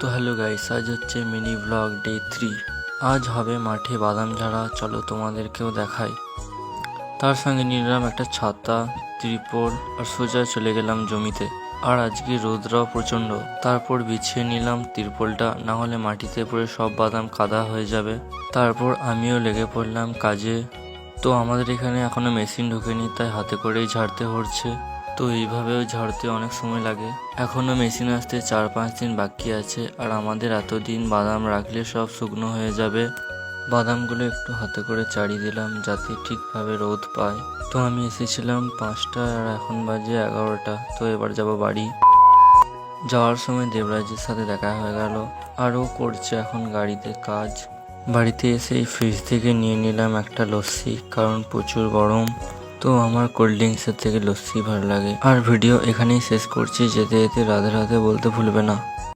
তো hello guys, আজ হচ্ছে মিনি ব্লগ ডে 3। আজ হবে মাঠে বাদাম ঝাড়া, চলো তোমাদেরকেও দেখাই। তার সঙ্গে নিলাম একটা ছাতা, ত্রিপল আর সোজা চলে গেলাম জমিতে। আর আজকে রোদরাও প্রচণ্ড, তারপর বিছিয়ে নিলাম ত্রিপলটা, না হলে মাটিতে পড়ে সব বাদাম কাদা হয়ে যাবে। তারপর আমিও লেগে পড়লাম কাজে। তো আমাদের এখানে এখনো মেশিন ঢোকেনি, তাই হাতে করেই ঝাড়তে হচ্ছে। তো এইভাবেও ঝাড়তে অনেক সময় লাগে। এখনো মেশিন আসতে 4-5 দিন বাকি আছে, আর আমাদের এতদিন বাদাম রাখলে সব শুকনো হয়ে যাবে। বাদামগুলো একটু হাতে করে চাড়িয়ে দিলাম যাতে ঠিকভাবে রোদ পায়। তো আমি এসেছিলাম 5টা আর এখন বাজে 11টা। তো এবার যাব বাড়ি। যাওয়ার সময় দেবরাজের সাথে দেখা হয়ে গেল, আর ও করছে এখন গাড়িতে কাজ। বাড়িতে এসেই ফ্রিজ থেকে নিয়ে নিলাম একটা লস্যি, কারণ প্রচুর গরম। তো আমার কোল্ড ড্রিঙ্কসের থেকে লস্যি ভালো লাগে। আর ভিডিও এখানেই শেষ করছি, যেতে যেতে রাধে রাধে বলতে ভুলবে না।